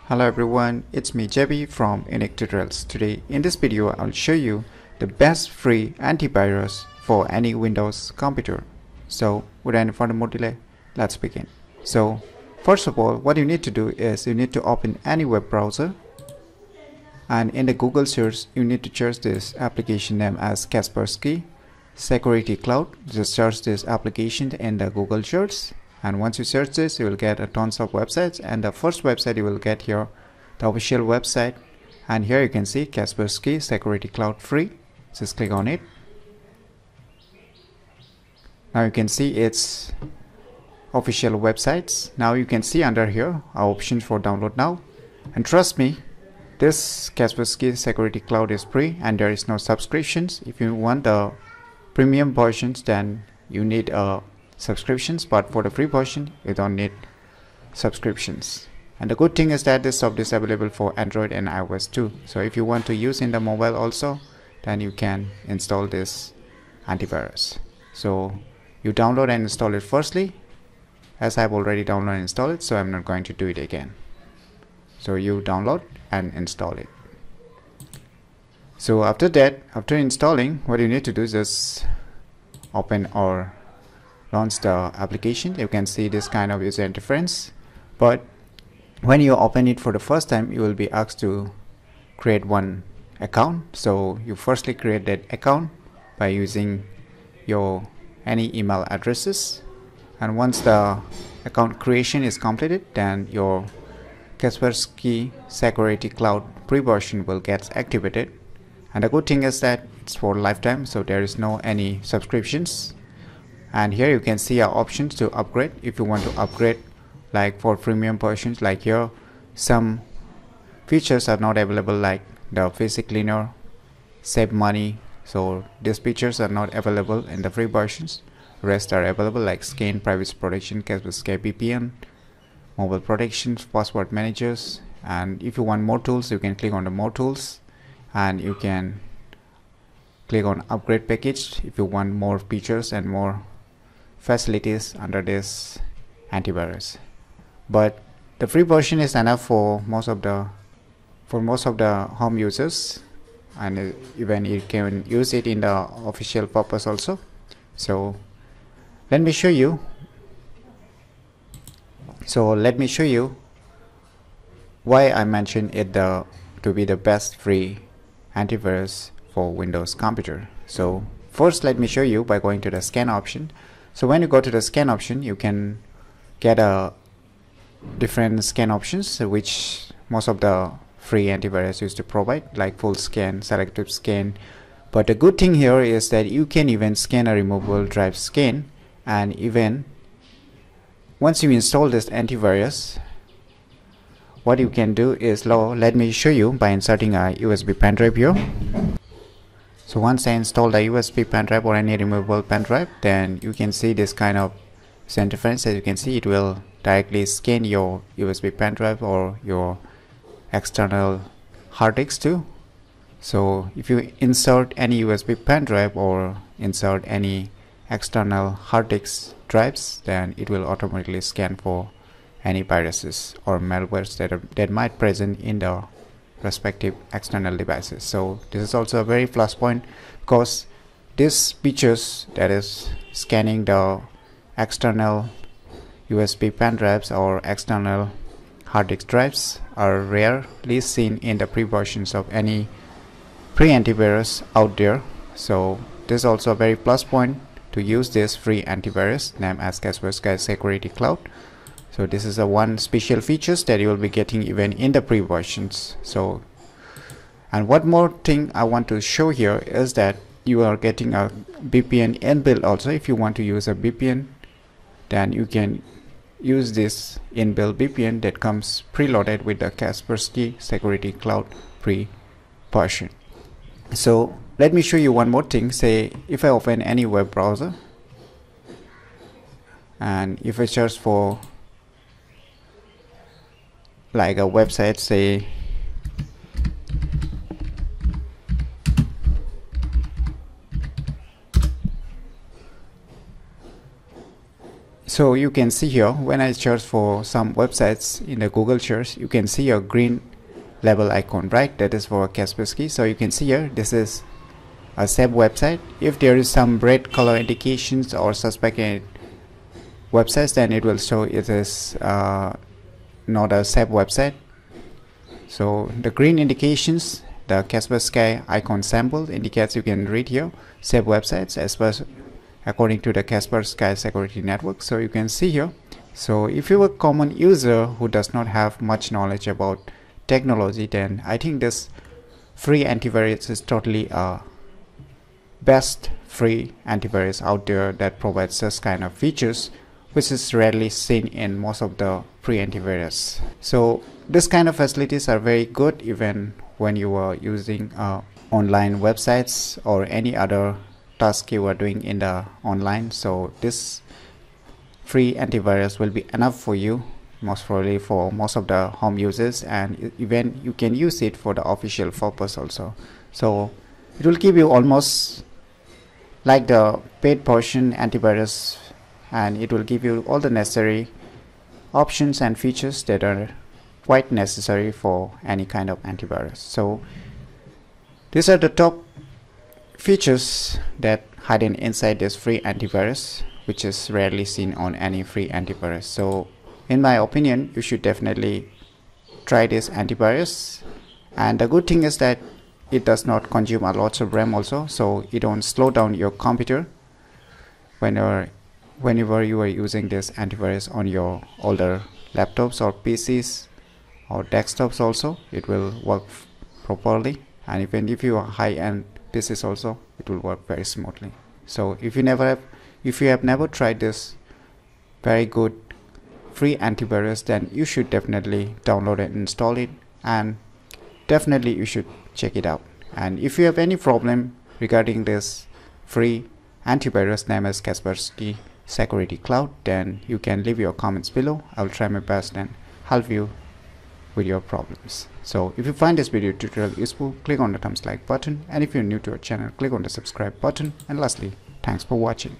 Hello everyone, it's me JB from UniqueTutorials. Today in this video I'll show you the best free antivirus for any Windows computer. So without any further more delay, let's begin. So first of all, what you need to do is you need to open any web browser, and in the Google search you need to search this application name as Kaspersky Security Cloud. Just search this application in the Google search. And once you search this, you will get a tons of websites, and the first website you will get here, the official website, and here you can see Kaspersky Security Cloud free. Just click on it. Now you can see its official websites. Now you can see under here our options for download now, and trust me, this Kaspersky Security Cloud is free and there is no subscriptions. If you want the premium versions, then you need a subscriptions, but for the free version you don't need subscriptions. And the good thing is that this software is available for Android and iOS too. So if you want to use in the mobile also, then you can install this antivirus. So you download and install it firstly, as I've already downloaded and installed it, so I'm not going to do it again. So you download and install it. So after that, after installing, what you need to do is just open or launch the application. You can see this kind of user interface, but when you open it for the first time, you will be asked to create one account. So you firstly create that account by using your any email addresses, and once the account creation is completed, then your Kaspersky Security Cloud free version will get activated. And the good thing is that it's for lifetime, so there is no any subscriptions. And here you can see our options to upgrade. If you want to upgrade, like for premium versions, like here some features are not available, like the Physic Cleaner, Save Money. So these features are not available in the free versions. Rest are available, like Scan, Privacy Protection, Kaspersky VPN, Mobile Protections, Password Managers. And if you want more tools, you can click on the more tools, and you can click on upgrade package if you want more features and more facilities under this antivirus. But the free version is enough for most of the home users, and even you can use it in the official purpose also. So let me show you why I mentioned it to be the best free antivirus for Windows computer. So first let me show you by going to the scan option. So when you go to the scan option, you can get a different scan options which most of the free antivirus used to provide, like full scan, selective scan. But the good thing here is that you can even scan a removable drive scan, and even once you install this antivirus, what you can do is, let me show you by inserting a USB pen drive here. So once I install the USB pen drive or any removable pen drive, then you can see this kind of interface. As you can see, it will directly scan your USB pen drive or your external hard disk too. So if you insert any USB pen drive or insert any external hard disk drives, then it will automatically scan for any viruses or malwares that might present in the respective external devices. So this is also a very plus point, because these features, that is scanning the external USB pen drives or external hard disk drives, are rarely seen in the free versions of any free antivirus out there. So this is also a very plus point to use this free antivirus named as Kaspersky Security Cloud. So this is a one special features that you will be getting even in the free versions. So, and one more thing I want to show here is that you are getting a VPN inbuilt also. If you want to use a VPN, then you can use this inbuilt VPN that comes preloaded with the Kaspersky Security Cloud free version. So let me show you one more thing. Say if I open any web browser, and if I search for like a website, say So you can see here when I search for some websites in the Google search, you can see a green label icon, right? That is for Kaspersky. So you can see here this is a SAP website. If there is some red color indications or suspected websites, then it will show it is not a SAP website. So the green indications, the Kaspersky icon sample indicates, you can read here, SAP websites as per according to the Kaspersky security network. So you can see here. So if you're a common user who does not have much knowledge about technology, then I think this free antivirus is totally best free antivirus out there that provides this kind of features, which is rarely seen in most of the free antivirus. So this kind of facilities are very good even when you are using online websites or any other task you are doing in the online. So this free antivirus will be enough for you, most probably for most of the home users, and even you can use it for the official purpose also. So it will give you almost like the paid portion antivirus, and it will give you all the necessary options and features that are quite necessary for any kind of antivirus. So these are the top features that hidden inside this free antivirus, which is rarely seen on any free antivirus. So in my opinion, you should definitely try this antivirus, and the good thing is that it does not consume a lot of RAM also, so it don't slow down your computer whenever you are using this antivirus on your older laptops or PCs or desktops. Also it will work properly, and even if you are high-end PCs also, it will work very smoothly. So if you have never tried this very good free antivirus, then you should definitely download and install it, and definitely you should check it out. And if you have any problem regarding this free antivirus name as Kaspersky Security Cloud, then you can leave your comments below. I will try my best and help you with your problems. So if you find this video tutorial useful, click on the thumbs like button, and if you're new to our channel, click on the subscribe button. And lastly, thanks for watching.